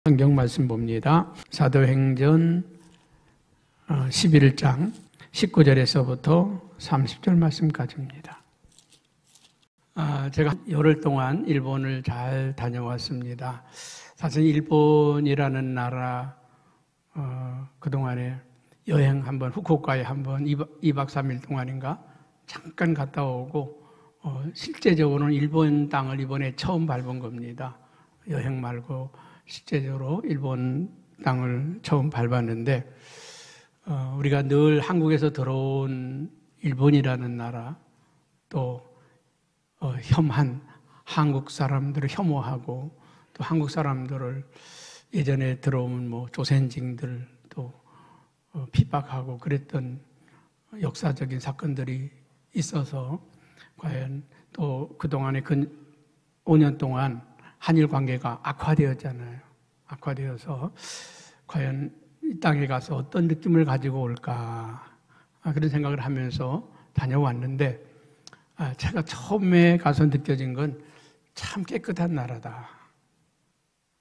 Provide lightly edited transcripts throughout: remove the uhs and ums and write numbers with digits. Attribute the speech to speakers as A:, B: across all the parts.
A: 성경 말씀 봅니다. 사도행전 11장 19절에서부터 30절 말씀까지입니다. 제가 열흘 동안 일본을 잘 다녀왔습니다. 사실 일본이라는 나라 그동안에 여행 한번 후쿠오카에 한번 2박 3일 동안인가 잠깐 갔다 오고 실제적으로는 일본 땅을 이번에 처음 밟은 겁니다. 여행 말고 실제적으로 일본 땅을 처음 밟았는데 우리가 늘 한국에서 들어온 일본이라는 나라 또 혐한 한국 사람들을 혐오하고 또 한국 사람들을 예전에 들어온 조센징들 또 핍박하고 그랬던 역사적인 사건들이 있어서 과연 또 그동안에 5년 동안 한일 관계가 악화되었잖아요. 악화되어서 과연 이 땅에 가서 어떤 느낌을 가지고 올까 그런 생각을 하면서 다녀왔는데 제가 처음에 가서 느껴진 건 참 깨끗한 나라다.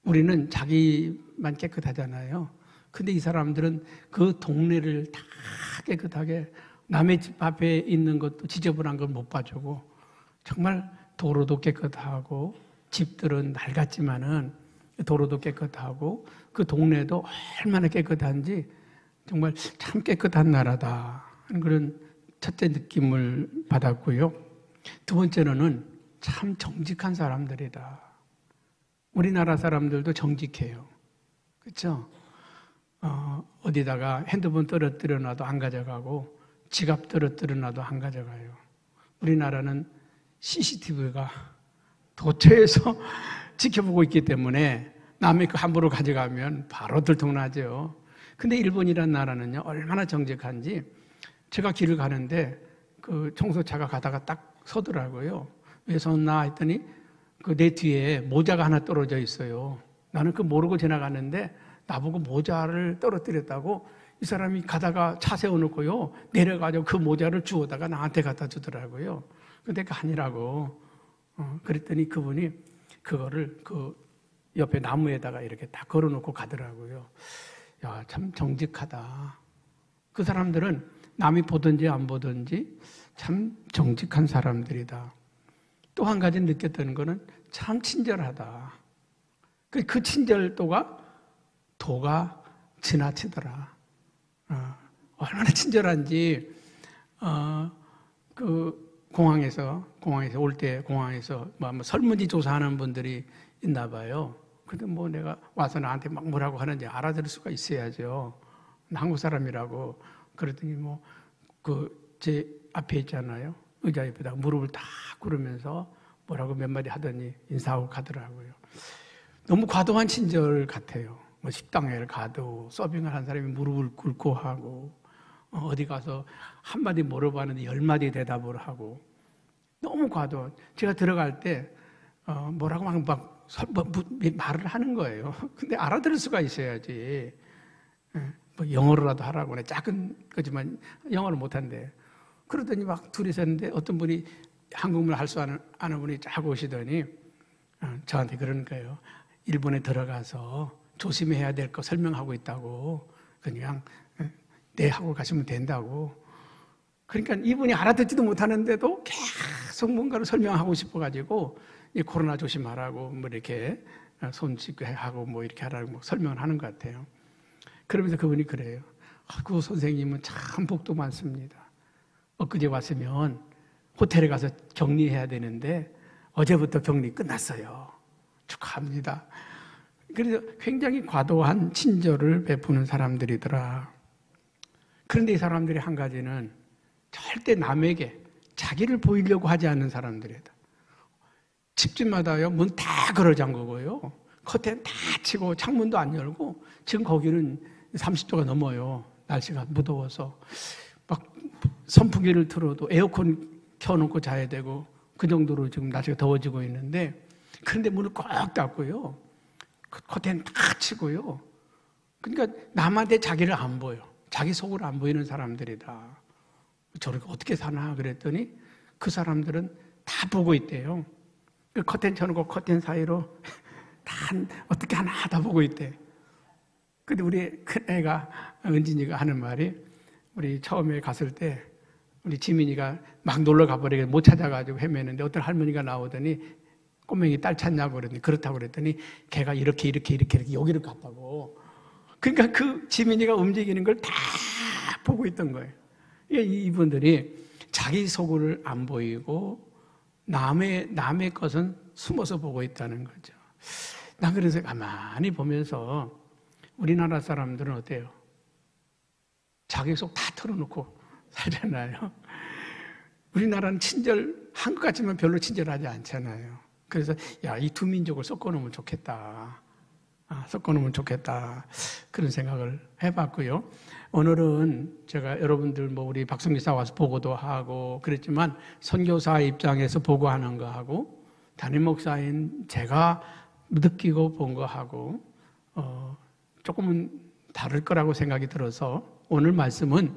A: 우리는 자기만 깨끗하잖아요. 근데 이 사람들은 그 동네를 다 깨끗하게 남의 집 앞에 있는 것도 지저분한 걸 못 봐주고 정말 도로도 깨끗하고 집들은 낡았지만은 도로도 깨끗하고 그 동네도 얼마나 깨끗한지 정말 참 깨끗한 나라다 하는 그런 첫째 느낌을 받았고요. 두 번째로는 참 정직한 사람들이다. 우리나라 사람들도 정직해요. 그렇죠? 어디다가 핸드폰 떨어뜨려 놔도 안 가져가고 지갑 떨어뜨려 놔도 안 가져가요. 우리나라는 CCTV가 도처에서 지켜보고 있기 때문에 남의 거 함부로 가져가면 바로 들통나죠. 근데 일본이라는 나라는요, 얼마나 정직한지 제가 길을 가는데 그 청소차가 가다가 딱 서더라고요. 왜 섰나 했더니 그 내 뒤에 모자가 하나 떨어져 있어요. 나는 그 모르고 지나갔는데 나보고 모자를 떨어뜨렸다고 이 사람이 가다가 차 세워놓고요. 내려가지고 그 모자를 주워다가 나한테 갖다 주더라고요. 근데 그게 아니라고. 그랬더니 그분이 그거를 그 옆에 나무에다가 이렇게 딱 걸어놓고 가더라고요. 야, 참 정직하다. 그 사람들은 남이 보든지 안 보든지 참 정직한 사람들이다. 또 한 가지 느꼈던 거는 참 친절하다. 그 친절도가 도가 지나치더라. 얼마나 친절한지 그 공항에서 올 때 공항에서 설문지 조사하는 분들이 있나 봐요. 근데 내가 와서 나한테 막 뭐라고 하는지 알아들을 수가 있어야죠. 한국 사람이라고. 그랬더니 제 앞에 있잖아요. 의자 옆에다가 무릎을 딱 꿇으면서 뭐라고 몇 마디 하더니 인사하고 가더라고요. 너무 과도한 친절 같아요. 식당에 가도 서빙을 한 사람이 무릎을 꿇고 하고 어디 가서 한마디 물어봤는데 10마디 대답을 하고 너무 과도. 제가 들어갈 때 뭐라고 막 말을 하는 거예요. 근데 알아들을 수가 있어야지. 영어로라도 하라고 해. 작은 거지만 영어를 못한대. 그러더니 막 둘이 있었는데 어떤 분이 한국말 할 수 아는 분이 쫙 오시더니 저한테 그러는 거예요. 일본에 들어가서 조심해야 될 거 설명하고 있다고. 그냥 네 하고 가시면 된다고. 그러니까 이분이 알아듣지도 못하는데도 계속 뭔가를 설명하고 싶어가지고 코로나 조심하라고 이렇게 손 씻고 하고 이렇게 하라고 설명을 하는 것 같아요. 그러면서 그분이 그래요. 그 선생님은 참 복도 많습니다. 엊그제 왔으면 호텔에 가서 격리해야 되는데 어제부터 격리 끝났어요. 축하합니다. 그래서 굉장히 과도한 친절을 베푸는 사람들이더라. 그런데 이 사람들이 한 가지는 절대 남에게 자기를 보이려고 하지 않는 사람들이다. 집집마다요, 문 다 걸어 잠그고요. 커튼 다 치고 창문도 안 열고 지금 거기는 30도가 넘어요. 날씨가 무더워서. 막 선풍기를 틀어도 에어컨 켜놓고 자야 되고 그 정도로 지금 날씨가 더워지고 있는데 그런데 문을 꼭 닫고요. 커튼 다 치고요. 그러니까 남한테 자기를 안 보여. 자기 속을 안 보이는 사람들이다. 저렇게 어떻게 사나 그랬더니 그 사람들은 다 보고 있대요. 그 커튼 쳐놓고 커튼 사이로 다 어떻게 하나 보고 있대. 근데 우리 큰애가, 은진이가 하는 말이, 우리 처음에 갔을 때, 우리 지민이가 막 놀러 가버리게 못 찾아가지고 헤매는데 어떤 할머니가 나오더니, 꼬맹이 딸 찾냐고 그랬더니, 그렇다고 그랬더니, 걔가 이렇게 여기를 갔다고. 그러니까 그 지민이가 움직이는 걸 다 보고 있던 거예요. 이분들이 자기 속을 안 보이고, 남의 것은 숨어서 보고 있다는 거죠. 나 그래서 가만히 보면서 우리나라 사람들은 어때요? 자기 속 다 털어놓고 살잖아요. 우리나라는 친절한 것 같지만 별로 친절하지 않잖아요. 그래서 이 두 민족을 섞어놓으면 좋겠다. 섞어놓으면 좋겠다. 그런 생각을 해봤고요. 오늘은 제가 여러분들 우리 박성기사 와서 보고도 하고 그랬지만 선교사 입장에서 보고하는 거하고 담임 목사인 제가 느끼고 본 거하고 조금은 다를 거라고 생각이 들어서 오늘 말씀은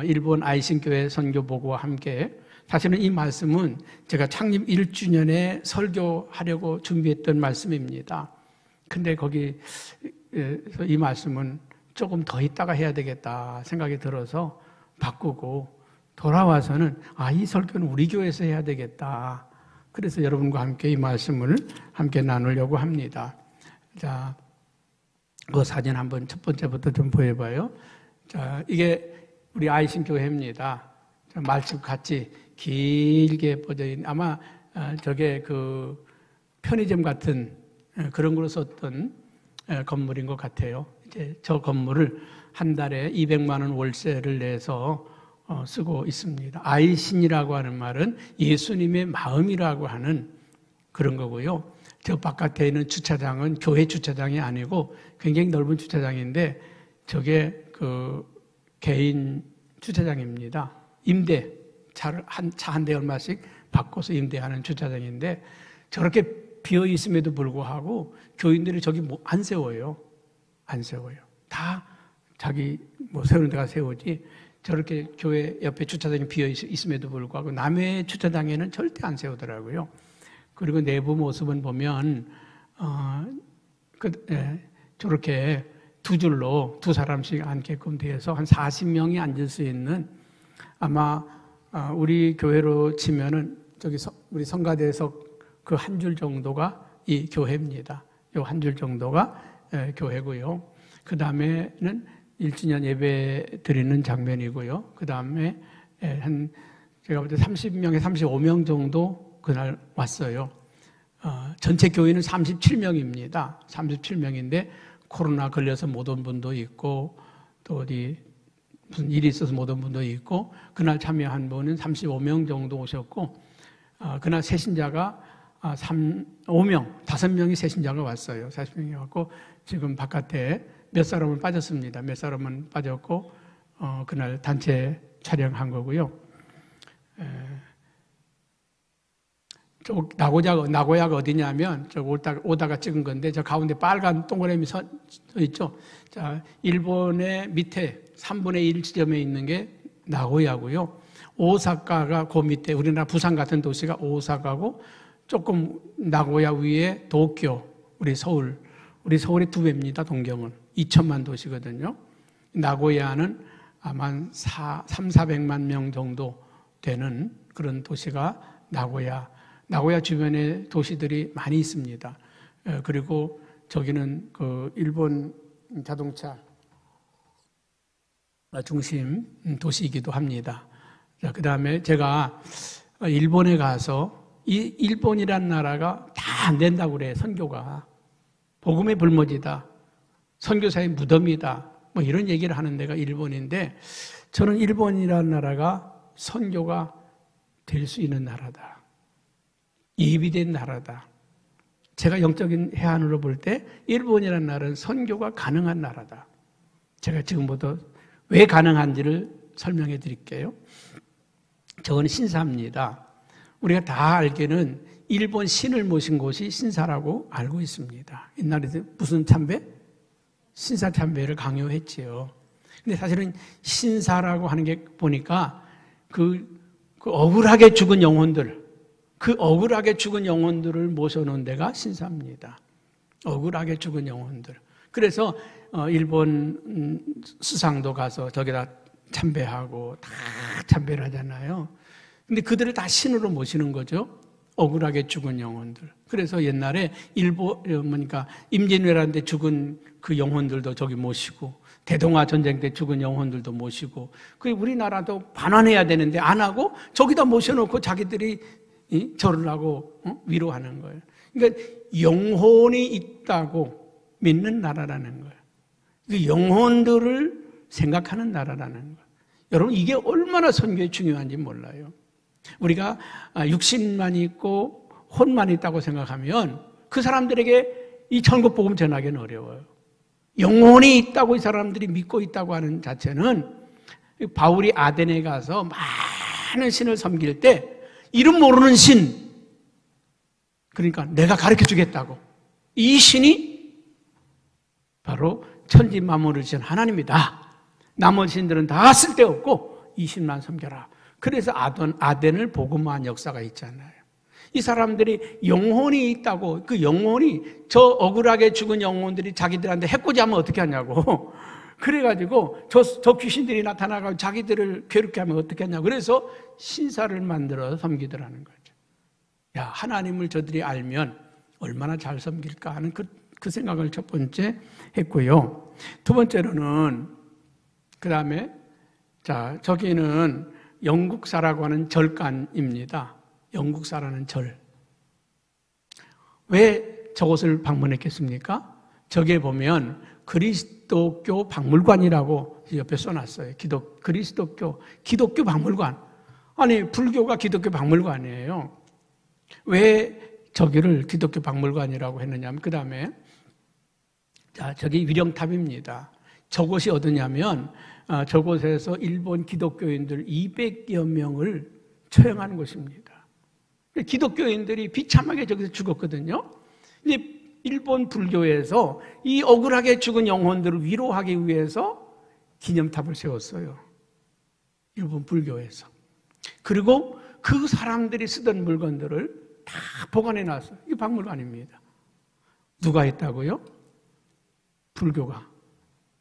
A: 일본 아이신교회 선교보고와 함께 사실은 이 말씀은 제가 창립 1주년에 설교하려고 준비했던 말씀입니다. 근데 거기서 이 말씀은 조금 더 있다가 해야 되겠다 생각이 들어서 바꾸고 돌아와서는 이 설교는 우리 교회에서 해야 되겠다. 그래서 여러분과 함께 이 말씀을 함께 나누려고 합니다. 자, 그 사진 한번 첫 번째부터 좀 보여봐요. 자, 이게 우리 아이신 교회입니다. 말씀 같이 길게 뻗어 있는 아마 저게 그 편의점 같은 그런 걸로 썼던 건물인 것 같아요. 이제 저 건물을 한 달에 200만 원 월세를 내서 쓰고 있습니다. 아이신이라고 하는 말은 예수님의 마음이라고 하는 그런 거고요. 저 바깥에 있는 주차장은 교회 주차장이 아니고 굉장히 넓은 주차장인데 저게 그 개인 주차장입니다. 임대 차 한 대 얼마씩 바꿔서 임대하는 주차장인데 저렇게 비어 있음에도 불구하고 교인들이 저기 안 세워요. 안 세워요. 다 자기 세우는 데가 세우지 저렇게 교회 옆에 주차장이 비어 있음에도 불구하고 남의 주차장에는 절대 안 세우더라고요. 그리고 내부 모습은 보면 저렇게 두 줄로 두 사람씩 앉게끔 되어서 한 40명이 앉을 수 있는 아마 우리 교회로 치면은 저기 우리 성가대에서 그 한 줄 정도가 이 교회입니다. 요 한 줄 정도가 교회고요. 그 다음에는 1주년 예배 드리는 장면이고요. 그 다음에 제가 볼 때 30명에 35명 정도 그날 왔어요. 전체 교인은 37명입니다. 37명인데 코로나 걸려서 못 온 분도 있고 또 어디 무슨 일이 있어서 못 온 분도 있고 그날 참여한 분은 35명 정도 오셨고 그날 새신자가 5명이 새신자가 왔어요. 40명이 왔고 지금 바깥에 몇 사람은 빠졌습니다. 몇 사람은 빠졌고 그날 단체 촬영한 거고요. 나고야가 어디냐면 저 오다가 찍은 건데 저 가운데 빨간 동그라미 서 있죠. 자, 일본의 밑에 3분의 1 지점에 있는 게 나고야고요. 오사카가 그 밑에 우리나라 부산 같은 도시가 오사카고 조금 나고야 위에 도쿄, 우리 서울의 2배입니다. 동경은 2천만 도시거든요. 나고야는 아마 300~400만 명 정도 되는 그런 도시가 나고야 주변에 도시들이 많이 있습니다. 그리고 저기는 그 일본 자동차 중심 도시이기도 합니다. 그 다음에 제가 일본에 가서 이 일본이란 나라가 다 안 된다고 그래, 선교가. 복음의 불모지다. 선교사의 무덤이다. 이런 얘기를 하는 데가 일본인데 저는 일본이라는 나라가 선교가 될 수 있는 나라다. 예비된 나라다. 제가 영적인 해안으로 볼 때 일본이라는 나라는 선교가 가능한 나라다. 제가 지금부터 왜 가능한지를 설명해 드릴게요. 저건 신사입니다. 우리가 다 알기는 일본 신을 모신 곳이 신사라고 알고 있습니다. 옛날에 무슨 참배? 신사 참배를 강요했지요. 근데 사실은 신사라고 하는 게 보니까 그 억울하게 죽은 영혼들, 그 억울하게 죽은 영혼들을 모셔놓은 데가 신사입니다. 억울하게 죽은 영혼들. 그래서 일본 수상도 가서 저기다 참배하고 다 참배를 하잖아요. 근데 그들을 다 신으로 모시는 거죠. 억울하게 죽은 영혼들. 그래서 옛날에 그러니까 임진왜란 때 죽은 그 영혼들도 저기 모시고, 대동아 전쟁 때 죽은 영혼들도 모시고, 그 우리나라도 반환해야 되는데 안 하고 저기다 모셔놓고 자기들이 절을 하고 위로하는 거예요. 그러니까 영혼이 있다고 믿는 나라라는 거예요. 그 영혼들을 생각하는 나라라는 거예요. 여러분, 이게 얼마나 선교에 중요한지 몰라요. 우리가 육신만 있고 혼만 있다고 생각하면 그 사람들에게 이 천국 복음 전하기는 어려워요. 영혼이 있다고 이 사람들이 믿고 있다고 하는 자체는, 바울이 아덴에 가서 많은 신을 섬길 때 이름 모르는 신, 그러니까 내가 가르쳐 주겠다고, 이 신이 바로 천지 만물을 지은 하나님이다. 나머지 신들은 다 쓸데없고 이 신만 섬겨라. 그래서 아덴을 복음화한 역사가 있잖아요. 이 사람들이 영혼이 있다고, 그 영혼이, 저 억울하게 죽은 영혼들이 자기들한테 해코지하면 어떻게 하냐고. 그래가지고 저 귀신들이 나타나가지고 자기들을 괴롭게 하면 어떻게 하냐고. 그래서 신사를 만들어 섬기더라는 거죠. 야, 하나님을 저들이 알면 얼마나 잘 섬길까 하는 그 생각을 첫 번째 했고요. 두 번째로는, 그 다음에, 자, 저기는 영국사라고 하는 절간입니다. 영국사라는 절. 왜 저곳을 방문했겠습니까? 저기에 보면 그리스도교 박물관이라고 옆에 써놨어요. 기독교 박물관. 아니, 불교가 기독교 박물관이에요. 왜 저기를 기독교 박물관이라고 했느냐면, 그 다음에, 자, 저기 위령탑입니다. 저곳이 어디냐면, 저곳에서 일본 기독교인들 200여 명을 처형하는 곳입니다. 기독교인들이 비참하게 저기서 죽었거든요. 근데 일본 불교에서 이 억울하게 죽은 영혼들을 위로하기 위해서 기념탑을 세웠어요. 일본 불교에서. 그리고 그 사람들이 쓰던 물건들을 다 보관해 놨어요. 이게 박물관입니다. 누가 했다고요? 불교가.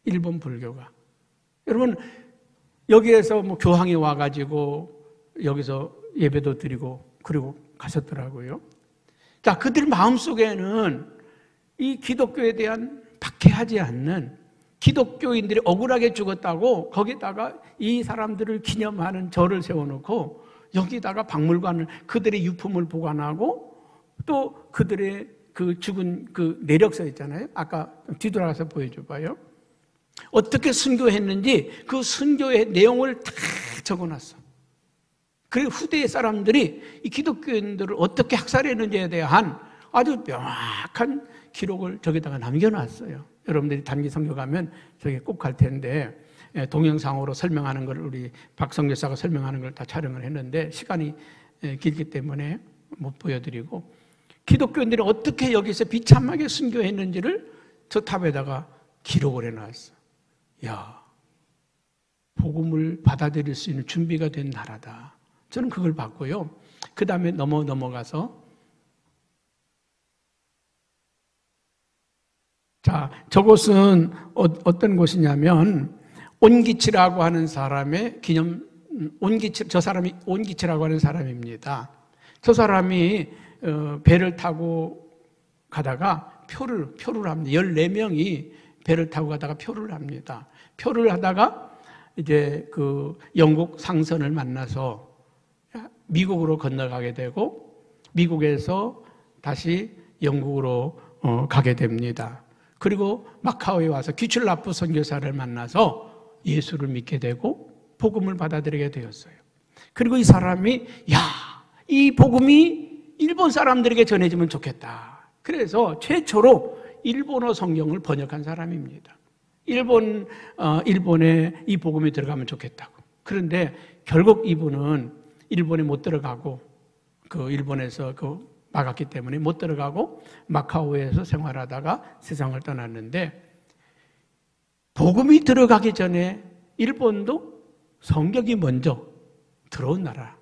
A: 일본 불교가. 여러분, 여기에서 뭐 교황이 와가지고 여기서 예배도 드리고 그리고 가셨더라고요. 자, 그들 마음속에는 이 기독교에 대한 박해하지 않는, 기독교인들이 억울하게 죽었다고 거기다가 이 사람들을 기념하는 절을 세워놓고 여기다가 박물관을, 그들의 유품을 보관하고 또 그들의 그 죽은 그 내력서 있잖아요. 아까 뒤돌아가서 보여줘봐요. 어떻게 순교했는지 그 순교의 내용을 다 적어놨어. 그리고 후대의 사람들이 이 기독교인들을 어떻게 학살했는지에 대한 아주 명확한 기록을 저기다가 남겨놨어요. 여러분들이 단기 선교 가면 저기 꼭 갈 텐데, 동영상으로 설명하는 걸 우리 박성교사가 설명하는 걸 다 촬영을 했는데 시간이 길기 때문에 못 보여드리고, 기독교인들이 어떻게 여기서 비참하게 순교했는지를 저 탑에다가 기록을 해놨어. 야, 복음을 받아들일 수 있는 준비가 된 나라다. 저는 그걸 봤고요. 그 다음에 넘어가서, 자, 저곳은 어떤 곳이냐면 온기치라고 하는 사람의 저 사람이 온기치라고 하는 사람입니다. 저 사람이 배를 타고 가다가 표를 합니다. 14명이 배를 타고 가다가 표를 합니다. 표를 하다가 이제 그 영국 상선을 만나서 미국으로 건너가게 되고, 미국에서 다시 영국으로 가게 됩니다. 그리고 마카오에 와서 귀출라프 선교사를 만나서 예수를 믿게 되고 복음을 받아들이게 되었어요. 그리고 이 사람이, 야, 이 복음이 일본 사람들에게 전해지면 좋겠다. 그래서 최초로 일본어 성경을 번역한 사람입니다. 일본에 이 복음이 들어가면 좋겠다고. 그런데 결국 이분은 일본에 못 들어가고, 그 일본에서 막았기 때문에 못 들어가고 마카오에서 생활하다가 세상을 떠났는데, 복음이 들어가기 전에 일본도 성경이 먼저 들어온 나라.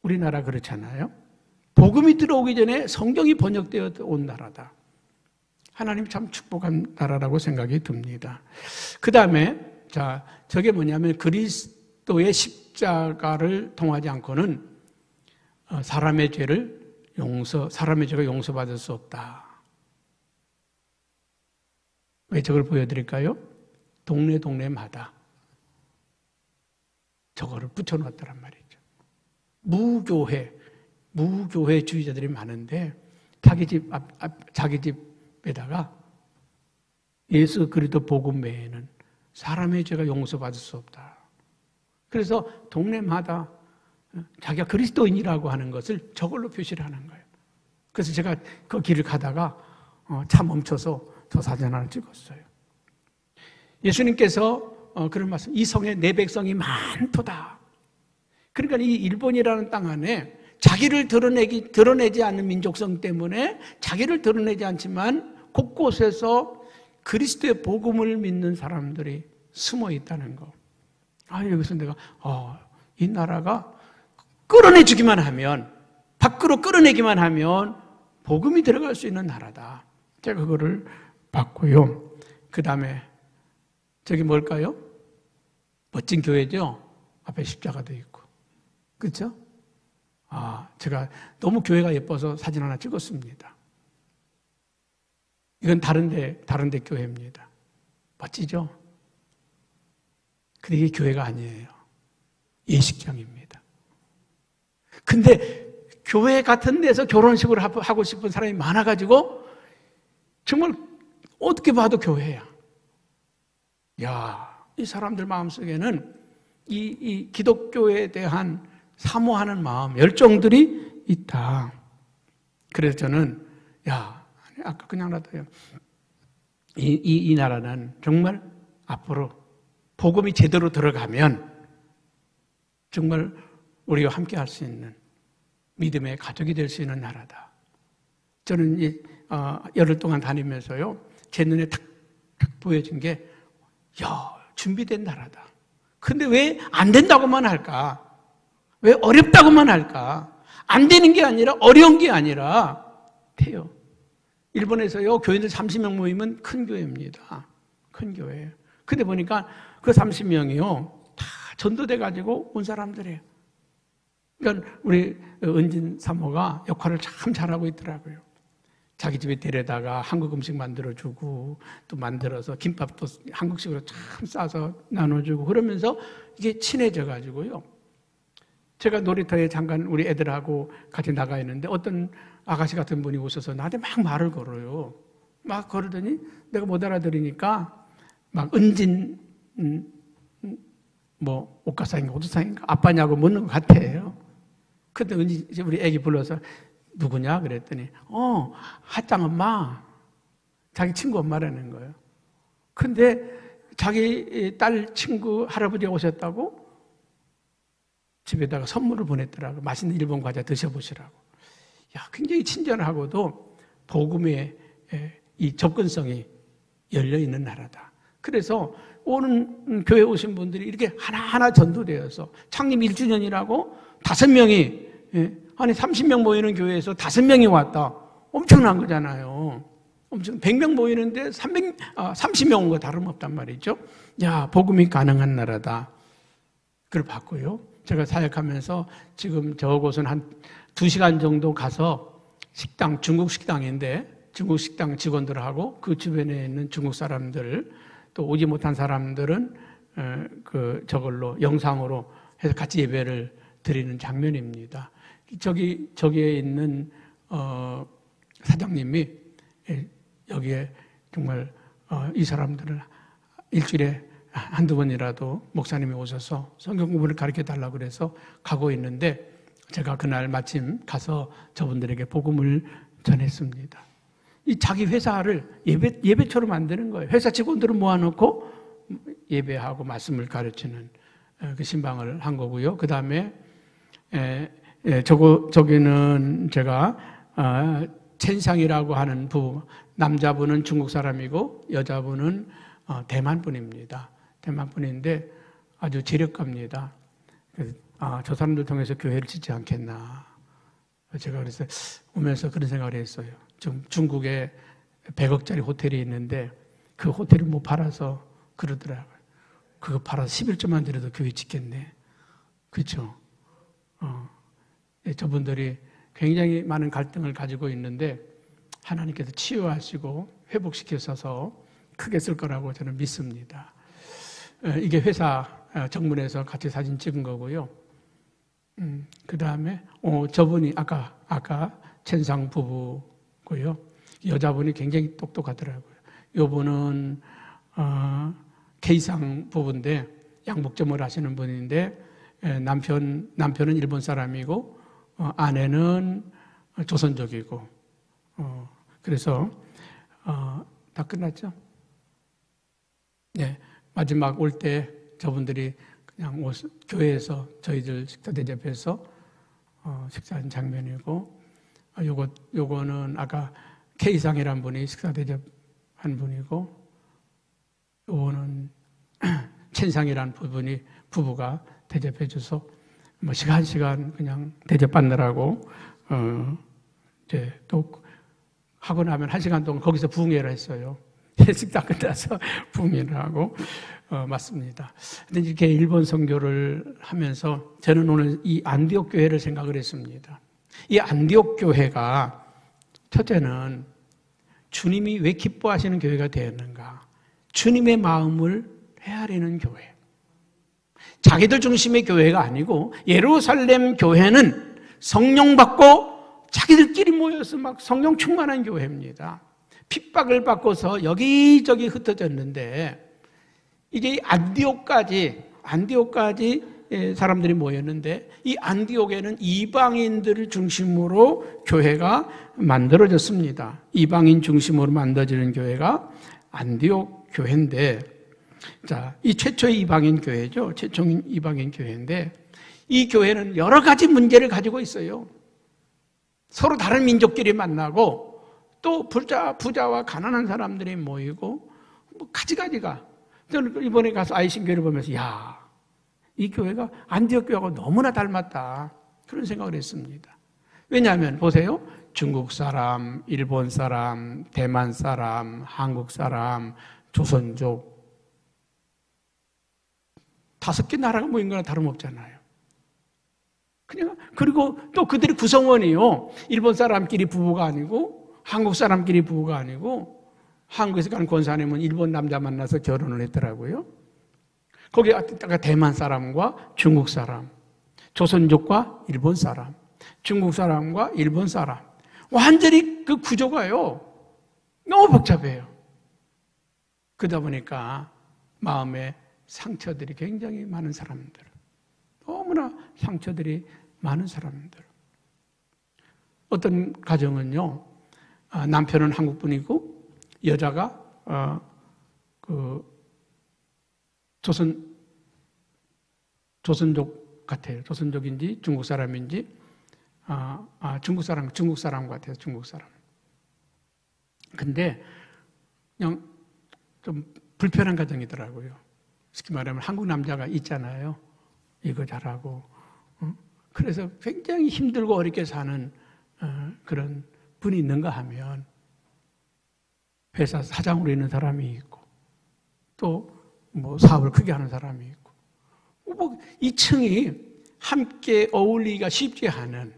A: 우리나라 그렇잖아요. 복음이 들어오기 전에 성경이 번역되어 온 나라다. 하나님 참 축복한 나라라고 생각이 듭니다. 그 다음에, 자, 저게 뭐냐면 그리스도의 십자가를 통하지 않고는 사람의 죄가 용서받을 수 없다. 왜 저걸 보여드릴까요? 동네마다 저거를 붙여놨더란 말이죠. 무교회주의자들이 많은데 자기 집에다가 예수 그리스도 복음 외에는 사람의 죄가 용서받을 수 없다. 그래서 동네마다 자기가 그리스도인이라고 하는 것을 저걸로 표시를 하는 거예요. 그래서 제가 그 길을 가다가 차 멈춰서 저 사진 하나 찍었어요. 예수님께서 그런 말씀, 이 성에 내 백성이 많도다. 그러니까 이 일본이라는 땅 안에 자기를 드러내지 않는 민족성 때문에 자기를 드러내지 않지만 곳곳에서 그리스도의 복음을 믿는 사람들이 숨어 있다는 거. 여기서 내가 이 나라가 끌어내주기만 하면, 밖으로 끌어내기만 하면 복음이 들어갈 수 있는 나라다. 제가 그거를 봤고요. 그 다음에 저기 뭘까요? 멋진 교회죠? 앞에 십자가도 있고. 그렇죠? 제가 너무 교회가 예뻐서 사진 하나 찍었습니다. 이건 다른데 교회입니다. 멋지죠? 근데 이게 교회가 아니에요. 예식장입니다. 근데 교회 같은 데서 결혼식을 하고 싶은 사람이 많아가지고 정말 어떻게 봐도 교회야. 이 사람들 마음속에는 이 기독교에 대한 사모하는 마음, 열정들이 있다. 그래서 저는 아까 그냥 놔둬요. 이 나라는 정말 앞으로 복음이 제대로 들어가면 정말 우리가 함께 할 수 있는 믿음의 가족이 될 수 있는 나라다. 저는 열흘 동안 다니면서요, 제 눈에 탁 보여진 게, 준비된 나라다. 근데 왜 안 된다고만 할까? 왜 어렵다고만 할까? 안 되는 게 아니라, 어려운 게 아니라 돼요. 일본에서요, 교인들 30명 모이면 큰 교회입니다. 큰 교회예요. 근데 보니까 그 30명이요, 다 전도돼가지고 온 사람들이에요. 그러니까 우리 은진 사모가 역할을 참 잘하고 있더라고요. 자기 집에 데려다가 한국 음식 만들어주고, 또 만들어서 김밥도 한국식으로 참 싸서 나눠주고, 그러면서 이게 친해져가지고요. 제가 놀이터에 잠깐 우리 애들하고 같이 나가 있는데 어떤 아가씨 같은 분이 오셔서 나한테 막 말을 걸어요. 막 걸으더니 내가 못 알아들으니까 막 은진, 옷가상인가 옷가상인가 아빠냐고 묻는 것 같아요. 그때 은진, 우리 애기 불러서 누구냐? 그랬더니, 하짱 엄마. 자기 친구 엄마라는 거예요. 근데 자기 딸 친구 할아버지가 오셨다고 집에다가 선물을 보냈더라고. 맛있는 일본 과자 드셔보시라고. 굉장히 친절하고도 복음의 이 접근성이 열려있는 나라다. 그래서 오는 교회 오신 분들이 이렇게 하나하나 전도되어서 창립 1주년이라고 5명이, 아니 30명 모이는 교회에서 5명이 왔다. 엄청난 거잖아요. 100명 모이는데 30명 온 거 다름없단 말이죠. 복음이 가능한 나라다. 그걸 봤고요. 제가 사역하면서 지금 저곳은 한 2시간 정도 가서 식당, 중국 식당인데 중국 식당 직원들하고 그 주변에 있는 중국 사람들, 또 오지 못한 사람들은 저걸로 영상으로 해서 같이 예배를 드리는 장면입니다. 저기에 있는 사장님이 여기에 정말 이 사람들을 일주일에 한두 번이라도 목사님이 오셔서 성경 공부를 가르쳐 달라고 그래서 가고 있는데, 제가 그날 마침 가서 저분들에게 복음을 전했습니다. 이 자기 회사를 예배처럼 만드는 거예요. 회사 직원들을 모아놓고 예배하고 말씀을 가르치는 그 신방을 한 거고요. 그 다음에 저기는 제가 첸상이라고 하는 남자분은 중국 사람이고 여자분은 대만 분입니다. 대만 분인데 아주 재력가입니다. 저 사람들 통해서 교회를 짓지 않겠나. 제가 그래서 오면서 그런 생각을 했어요. 좀 중국의 100억짜리 호텔이 있는데 그 호텔을 못 팔아서 그러더라고요. 그거 팔아서 11조만 들여도 교회 짓겠네. 그렇죠? 저분들이 굉장히 많은 갈등을 가지고 있는데 하나님께서 치유하시고 회복시켜서 크게 쓸 거라고 저는 믿습니다. 이게 회사 정문에서 같이 사진 찍은 거고요. 그 다음에 저분이 아까 천상 부부고요. 여자분이 굉장히 똑똑하더라고요. 요분은 K상 부부인데 양복점을 하시는 분인데 남편은 일본 사람이고 아내는 조선족이고 그래서 다 끝났죠? 네, 마지막 올 때 저분들이 그냥 교회에서 저희들 식사 대접해서 식사한 장면이고 요거는 아까 K상이란 분이 식사 대접한 분이고 요거는 천상이란 부부가 대접해줘서 뭐 시간 그냥 대접받느라고 이제 또 하고 나면 1시간 동안 거기서 부흥회를 했어요. 식당 끝나서 부흥회를 하고 맞습니다. 근데 이렇게 일본 선교를 하면서 저는 오늘 이 안디옥 교회를 생각을 했습니다. 이 안디옥 교회가 첫째는 주님이 왜 기뻐하시는 교회가 되었는가? 주님의 마음을 헤아리는 교회. 자기들 중심의 교회가 아니고 예루살렘 교회는 성령 받고 자기들끼리 모여서 막 성령 충만한 교회입니다. 핍박을 받고서 여기저기 흩어졌는데 이게 안디옥까지 사람들이 모였는데 이 안디옥에는 이방인들을 중심으로 교회가 만들어졌습니다. 이방인 중심으로 만들어지는 교회가 안디옥 교회인데 자, 이 최초의 이방인 교회죠. 최초의 이방인 교회인데 이 교회는 여러 가지 문제를 가지고 있어요. 서로 다른 민족끼리 만나고 또 부자와 가난한 사람들이 모이고 뭐 가지가지가 저는 이번에 가서 아이신교회를 보면서 이 교회가 안디옥 교회하고 너무나 닮았다 그런 생각을 했습니다. 왜냐하면 보세요. 중국 사람, 일본 사람, 대만 사람, 한국 사람, 조선족 5개 나라가 모인 거나 다름없잖아요. 그리고 또 그들의 구성원이요. 일본 사람끼리 부부가 아니고 한국 사람끼리 부부가 아니고 한국에서 간 권사님은 일본 남자 만나서 결혼을 했더라고요. 거기 대만 사람과 중국 사람, 조선족과 일본 사람, 중국 사람과 일본 사람. 완전히 그 구조가요. 너무 복잡해요. 그러다 보니까 마음에 상처들이 굉장히 많은 사람들. 너무나 상처들이 많은 사람들. 어떤 가정은요, 남편은 한국 분이고, 여자가, 조선족 같아요. 조선족인지 중국 사람인지, 중국 사람 같아요. 중국 사람. 근데, 그냥 좀 불편한 가정이더라고요. 쉽게 말하면 한국 남자가 있잖아요. 이거 잘하고. 그래서 굉장히 힘들고 어렵게 사는 그런 분이 있는가 하면 회사 사장으로 있는 사람이 있고 또 뭐 사업을 크게 하는 사람이 있고 뭐 이 층이 함께 어울리기가 쉽지 않은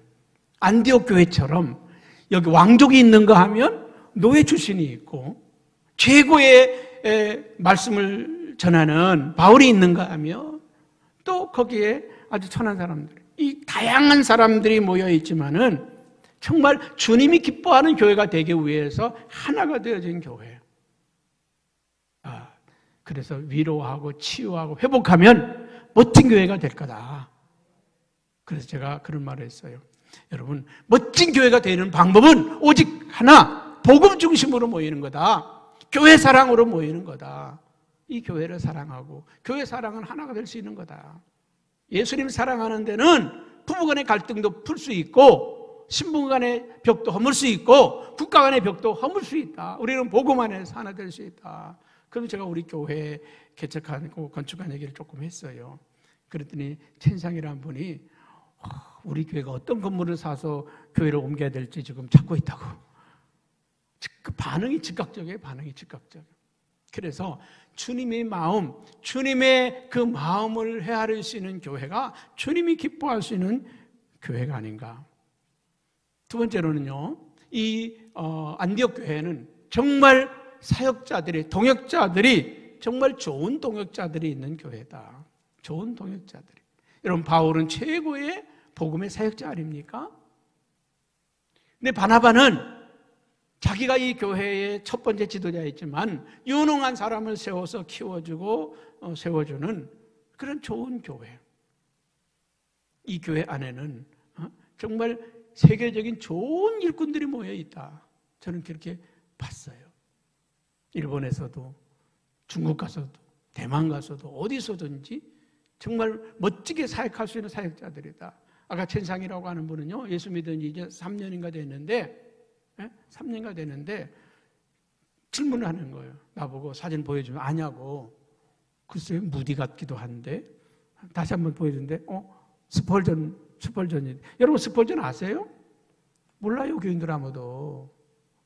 A: 안디옥 교회처럼 여기 왕족이 있는가 하면 노예 출신이 있고 최고의 말씀을 전하는 바울이 있는가 하면 또 거기에 아주 천한 사람들, 이 다양한 사람들이 모여 있지만은 정말 주님이 기뻐하는 교회가 되기 위해서 하나가 되어진 교회. 그래서 위로하고 치유하고 회복하면 멋진 교회가 될 거다. 그래서 제가 그런 말을 했어요. 여러분, 멋진 교회가 되는 방법은 오직 하나, 복음 중심으로 모이는 거다. 교회 사랑으로 모이는 거다. 이 교회를 사랑하고 교회 사랑은 하나가 될 수 있는 거다. 예수님 사랑하는 데는 부부간의 갈등도 풀 수 있고 신부 간의 벽도 허물 수 있고 국가 간의 벽도 허물 수 있다. 우리는 복음 안에서 하나 될 수 있다. 그럼 제가 우리 교회 개척하고 건축한 얘기를 조금 했어요. 그랬더니 천상이라는 분이 우리 교회가 어떤 건물을 사서 교회를 옮겨야 될지 지금 찾고 있다고. 그 반응이 즉각적이에요. 반응이 즉각적이에요. 그래서 주님의 마음, 주님의 그 마음을 헤아릴 수 있는 교회가 주님이 기뻐할 수 있는 교회가 아닌가. 두 번째로는요, 이 안디옥 교회는 정말 사역자들이, 동역자들이 정말 좋은 동역자들이 있는 교회다. 좋은 동역자들이. 여러분, 바울은 최고의 복음의 사역자 아닙니까? 근데 바나바는 자기가 이 교회의 첫 번째 지도자였지만 유능한 사람을 세워서 키워주고 세워주는 그런 좋은 교회. 이 교회 안에는 정말 세계적인 좋은 일꾼들이 모여 있다. 저는 그렇게 봤어요. 일본에서도, 중국 가서도, 대만 가서도, 어디서든지 정말 멋지게 사역할 수 있는 사역자들이다. 아까 천상이라고 하는 분은요, 예수 믿은 지 이제 3년인가 됐는데, 3년가 됐는데 질문을 하는 거예요. 나보고 사진 보여주면 아냐고. 글쎄요, 무디 같기도 한데. 다시 한번 보여주는데 스펄전이. 여러분, 스펄전 아세요? 몰라요, 교인들 아무도.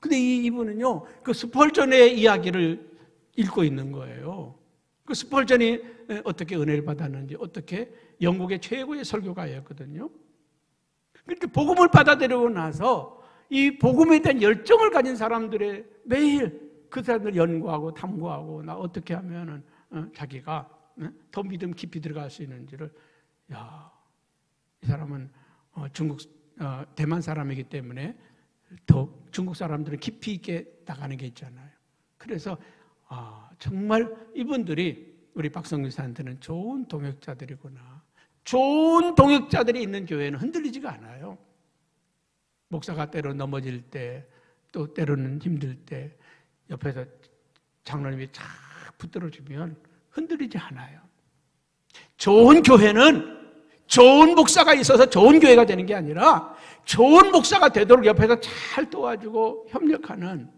A: 근데 이분은요, 그 스펄전의 이야기를 읽고 있는 거예요. 그 스펄전이 어떻게 은혜를 받았는지, 어떻게 영국의 최고의 설교가였거든요. 그렇게 복음을 받아들이고 나서 이 복음에 대한 열정을 가진 사람들의 매일 그 사람들 연구하고 탐구하고, 나 어떻게 하면은 자기가 더 믿음 깊이 들어갈 수 있는지를, 이 사람은 대만 사람이기 때문에 더 중국 사람들은 깊이 있게 나가는 게 있잖아요. 그래서 정말 이분들이 우리 박성규사한테는 좋은 동역자들이구나. 좋은 동역자들이 있는 교회는 흔들리지가 않아요. 목사가 때로 넘어질 때, 또 때로는 힘들 때 옆에서 장로님이 착 붙들어주면 흔들리지 않아요. 좋은 교회는 좋은 목사가 있어서 좋은 교회가 되는 게 아니라 좋은 목사가 되도록 옆에서 잘 도와주고 협력하는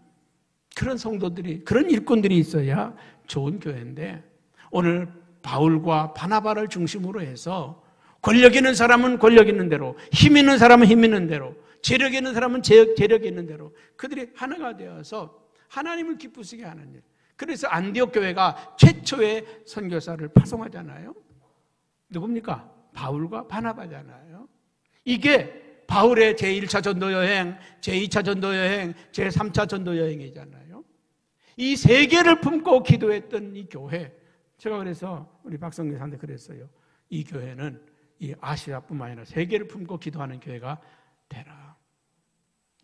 A: 그런 성도들이, 그런 일꾼들이 있어야 좋은 교회인데, 오늘 바울과 바나바를 중심으로 해서 권력 있는 사람은 권력 있는 대로, 힘 있는 사람은 힘 있는 대로, 재력 있는 사람은 재력 있는 대로 그들이 하나가 되어서 하나님을 기쁘시게 하는 일. 그래서 안디옥 교회가 최초의 선교사를 파송하잖아요. 누굽니까? 바울과 바나바잖아요. 이게 바울의 제1차 전도 여행, 제2차 전도 여행, 제3차 전도 여행이잖아요. 이 세 개를 품고 기도했던 이 교회, 제가 그래서 우리 박성규사한테 그랬어요. 이 교회는 이 아시아뿐만 아니라 세계를 품고 기도하는 교회가 되라.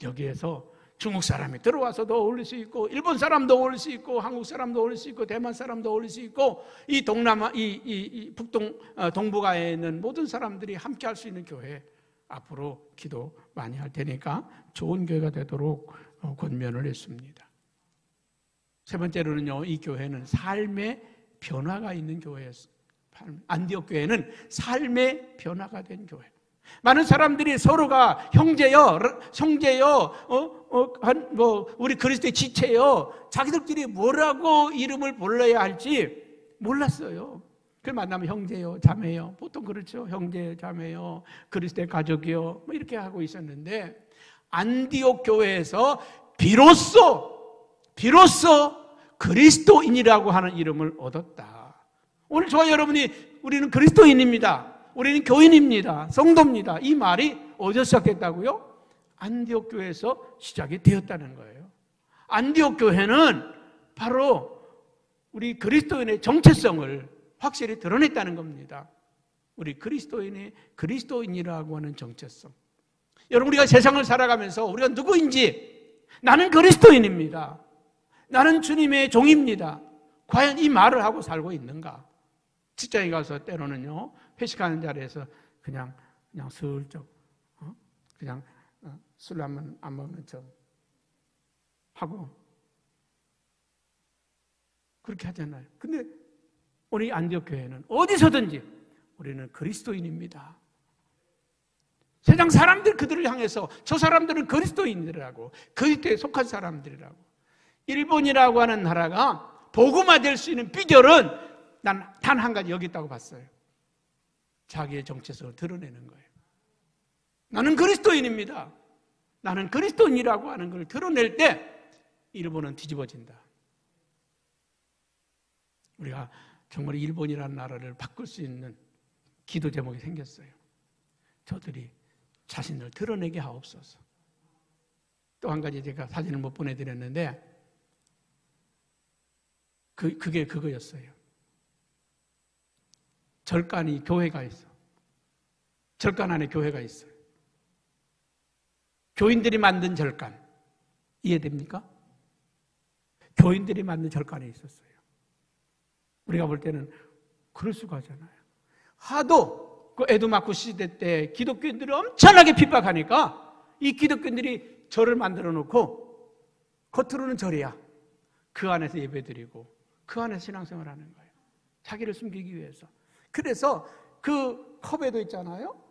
A: 여기에서 중국 사람이 들어와서도 어울릴 수 있고, 일본 사람도 어울릴 수 있고, 한국 사람도 어울릴 수 있고, 대만 사람도 어울릴 수 있고, 이 동남아, 이 북동, 동북아에 있는 모든 사람들이 함께 할 수 있는 교회, 앞으로 기도 많이 할 테니까 좋은 교회가 되도록 권면을 했습니다. 세 번째로는요, 이 교회는 삶의 변화가 있는 교회였어요. 안디옥 교회는 삶의 변화가 된 교회. 많은 사람들이 서로가 형제요, 우리 그리스도의 지체요, 자기들끼리 뭐라고 이름을 불러야 할지 몰랐어요. 그걸 만나면 형제요, 자매요, 보통 그렇죠. 형제, 자매요, 그리스도의 가족이요, 뭐 이렇게 하고 있었는데, 안디옥 교회에서 비로소 그리스도인이라고 하는 이름을 얻었다. 오늘 저와 여러분이 우리는 그리스도인입니다. 우리는 교인입니다. 성도입니다. 이 말이 어디서 시작됐다고요? 안디옥 교회에서 시작이 되었다는 거예요. 안디옥 교회는 바로 우리 그리스도인의 정체성을 확실히 드러냈다는 겁니다. 우리 그리스도인이라고 하는 정체성. 여러분, 우리가 세상을 살아가면서 우리가 누구인지, 나는 그리스도인입니다, 나는 주님의 종입니다, 과연 이 말을 하고 살고 있는가? 직장에 가서 때로는요, 회식하는 자리에서 그냥 슬쩍 그냥 술 안 먹는 척 하고 그렇게 하잖아요. 근데 우리 안디옥 교회는 어디서든지 우리는 그리스도인입니다. 세상 사람들 그들을 향해서 저 사람들은 그리스도인이라고, 그리스도에 속한 사람들이라고. 일본이라고 하는 나라가 복음화될 수 있는 비결은 난 단 한 가지 여기 있다고 봤어요. 자기의 정체성을 드러내는 거예요. 나는 그리스도인입니다, 나는 그리스도인이라고 하는 걸 드러낼 때 일본은 뒤집어진다. 우리가 정말 일본이라는 나라를 바꿀 수 있는 기도 제목이 생겼어요. 저들이 자신을 드러내게 하옵소서. 또 한 가지 제가 사진을 못 보내드렸는데 그게 그거였어요. 절간이 교회가 있어. 절간 안에 교회가 있어요. 교인들이 만든 절간. 이해됩니까? 교인들이 만든 절간에 있었어요. 우리가 볼 때는 그럴 수가 하잖아요. 하도 그 에도마쿠 시대 때 기독교인들이 엄청나게 핍박하니까 이 기독교인들이 절을 만들어 놓고 겉으로는 절이야. 그 안에서 예배드리고 그 안에서 신앙생활을 하는 거예요. 자기를 숨기기 위해서. 그래서 그 컵에도 있잖아요.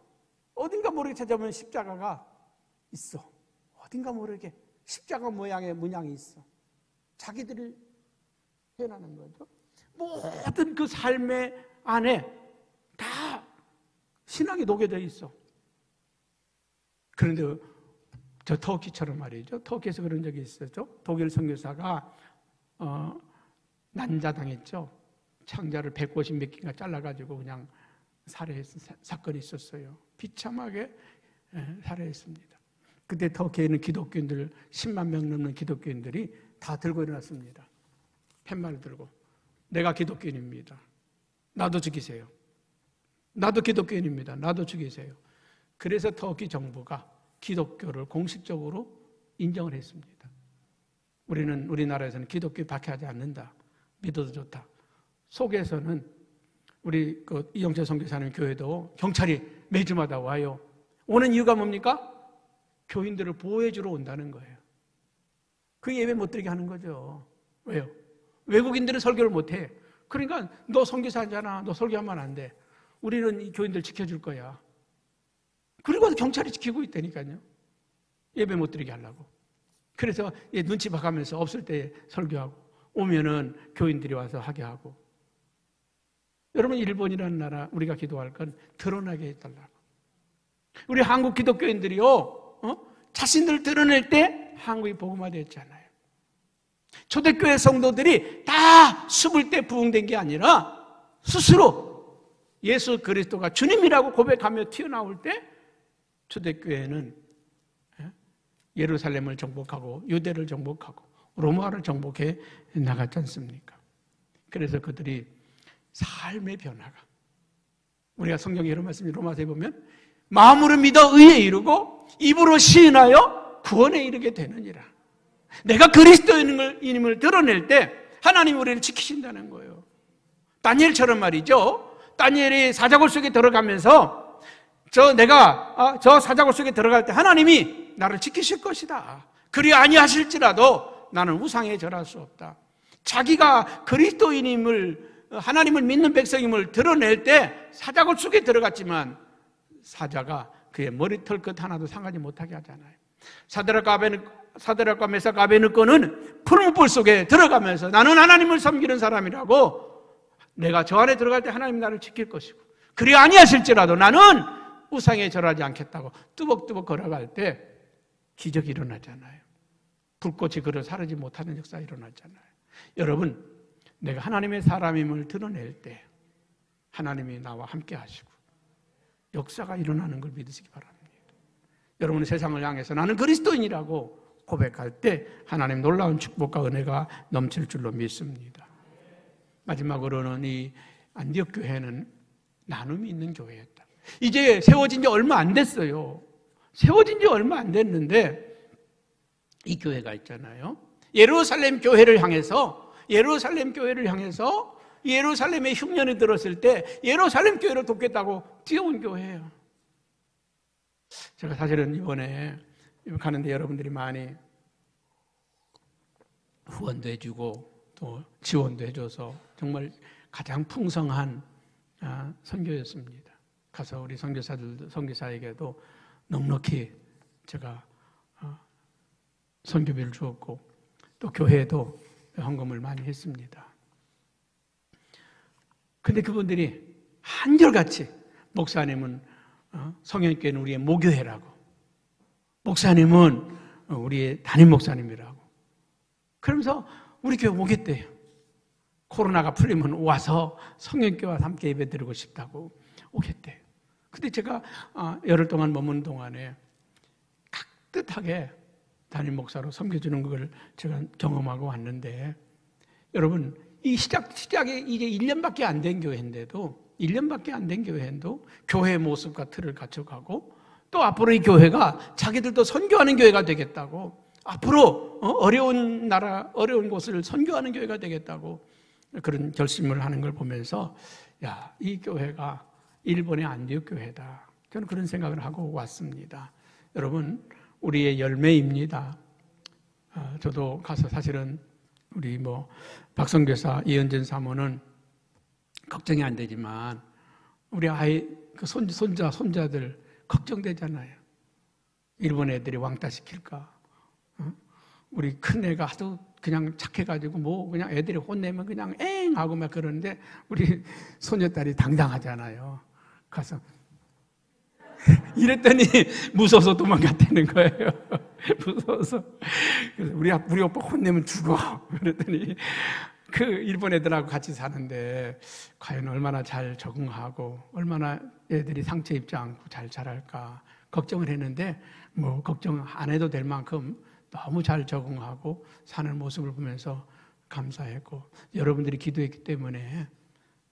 A: 어딘가 모르게 찾아보면 십자가가 있어. 어딘가 모르게 십자가 모양의 문양이 있어. 자기들을 표현하는 거죠. 모든 그 삶의 안에 다 신앙이 녹여져 있어. 그런데 저 터키처럼 말이죠. 터키에서 그런 적이 있었죠. 독일 선교사가 난자당했죠. 창자를 150몇 개가 잘라가지고 그냥 살해했던 사건이 있었어요. 비참하게 살해했습니다. 그때 터키에는 기독교인들 10만 명 넘는 기독교인들이 다 들고 일어났습니다. 팻말을 들고 내가 기독교인입니다. 나도 죽이세요. 나도 기독교인입니다. 나도 죽이세요. 그래서 터키 정부가 기독교를 공식적으로 인정을 했습니다. 우리나라에서는 기독교 박해하지 않는다. 믿어도 좋다. 속에서는 우리 이영철 선교사님 교회도 경찰이 매주마다 와요. 오는 이유가 뭡니까? 교인들을 보호해 주러 온다는 거예요. 그 예배 못 드리게 하는 거죠. 왜요? 외국인들은 설교를 못 해. 그러니까 너 선교사잖아. 너 설교하면 안 돼. 우리는 이 교인들 지켜줄 거야. 그리고 경찰이 지키고 있다니까요. 예배 못 드리게 하려고. 그래서 눈치 봐가면서 없을 때 설교하고 오면은 교인들이 와서 하게 하고. 여러분, 일본이라는 나라 우리가 기도할 건 드러나게 해달라고. 우리 한국 기독교인들이요, 자신들 드러낼 때 한국이 복음화됐잖아요. 초대교회 성도들이 다 숨을 때 부흥된 게 아니라 스스로 예수 그리스도가 주님이라고 고백하며 튀어나올 때 초대교회는 예루살렘을 정복하고 유대를 정복하고 로마를 정복해 나갔지 않습니까? 그래서 그들이 삶의 변화가, 우리가 성경에 이런 말씀이 로마서에 보면 마음으로 믿어 의에 이르고 입으로 시인하여 구원에 이르게 되느니라. 내가 그리스도인임을 드러낼 때 하나님이 우리를 지키신다는 거예요. 다니엘처럼 말이죠. 다니엘이 사자굴 속에 들어가면서 저 사자굴 속에 들어갈 때 하나님이 나를 지키실 것이다. 그리 아니하실지라도 나는 우상에 절할 수 없다. 자기가 그리스도인임을, 하나님을 믿는 백성임을 드러낼 때 사자굴 속에 들어갔지만 사자가 그의 머리털 끝 하나도 상하지 못하게 하잖아요. 사드락과 메삭과 아베느고는 푸른 불 속에 들어가면서 나는 하나님을 섬기는 사람이라고, 내가 저 안에 들어갈 때 하나님 나를 지킬 것이고 그리 아니하실지라도 나는 우상에 절하지 않겠다고 뚜벅뚜벅 걸어갈 때 기적이 일어나잖아요. 불꽃이 그를 사르지 못하는 역사가 일어나잖아요. 여러분, 내가 하나님의 사람임을 드러낼 때 하나님이 나와 함께 하시고 역사가 일어나는 걸 믿으시기 바랍니다. 여러분의 세상을 향해서 나는 그리스도인이라고 고백할 때 하나님 놀라운 축복과 은혜가 넘칠 줄로 믿습니다. 마지막으로는 이 안디옥 교회는 나눔이 있는 교회였다. 이제 세워진 지 얼마 안 됐어요. 세워진 지 얼마 안 됐는데 이 교회가 있잖아요. 예루살렘 교회를 향해서 예루살렘에 흉년이 들었을 때 예루살렘 교회를 돕겠다고 뛰어온 교회예요. 제가 사실은 이번에 가는데 여러분들이 많이 후원도 해주고 또 지원도 해줘서 정말 가장 풍성한 선교였습니다. 가서 우리 선교사에게도 넉넉히 제가 선교비를 주었고 또 교회에도 헌금을 많이 했습니다. 근데 그분들이 한결같이 목사님은 성현교회는 우리의 모교회라고, 목사님은 우리의 담임 목사님이라고, 그러면서 우리 교회 오겠대요. 코로나가 풀리면 와서 성령교회와 함께 예배드리고 싶다고 오겠대요. 근데 제가 열흘 동안 머무는 동안에 깍듯하게 담임 목사로 섬겨주는 걸 제가 경험하고 왔는데, 여러분, 이 시작이 이제 1년밖에 안 된 교회인데도, 1년밖에 안 된 교회인데도 교회의 모습과 틀을 갖춰가고, 또 앞으로 이 교회가 자기들도 선교하는 교회가 되겠다고, 앞으로 어려운 나라, 어려운 곳을 선교하는 교회가 되겠다고 그런 결심을 하는 걸 보면서, 야, 이 교회가 일본의 안디옥 교회다. 저는 그런 생각을 하고 왔습니다. 여러분, 우리의 열매입니다. 저도 가서 사실은 우리 박성교사, 이은전 사모는 걱정이 안 되지만 우리 아이 그 손자들 걱정되잖아요. 일본 애들이 왕따 시킬까? 우리 큰 애가 하도 그냥 착해가지고 그냥 애들이 혼내면 그냥 엥 하고 막 그러는데, 우리 소녀딸이 당당하잖아요. 가서 이랬더니 무서워서 도망갔다는 거예요. 무서워서. 그래서 우리 오빠 혼내면 죽어. 그랬더니 그 일본 애들하고 같이 사는데 과연 얼마나 잘 적응하고 얼마나 애들이 상처 입지 않고 잘 자랄까 걱정을 했는데, 걱정 안 해도 될 만큼 너무 잘 적응하고 사는 모습을 보면서 감사했고, 여러분들이 기도했기 때문에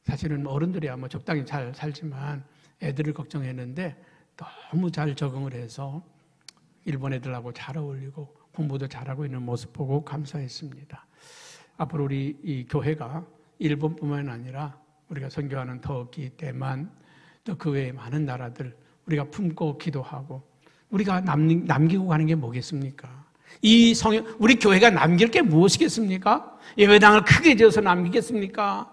A: 사실은 어른들이야 적당히 잘 살지만 애들을 걱정했는데 너무 잘 적응을 해서 일본 애들하고 잘 어울리고 공부도 잘하고 있는 모습 보고 감사했습니다. 앞으로 우리 이 교회가 일본뿐만 아니라 우리가 선교하는 터키, 대만, 또 그 외에 많은 나라들 우리가 품고 기도하고, 우리가 남기고 가는 게 뭐겠습니까? 우리 교회가 남길 게 무엇이겠습니까? 예배당을 크게 지어서 남기겠습니까?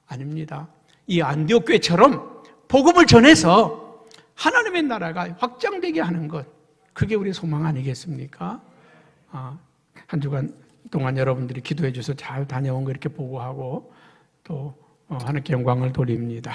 A: 아닙니다. 이 안디옥 교회처럼 복음을 전해서 하나님의 나라가 확장되게 하는 것, 그게 우리 소망 아니겠습니까? 한 주간 동안 여러분들이 기도해 주셔서 잘 다녀온 거 이렇게 보고하고 또 하나님께 영광을 돌립니다.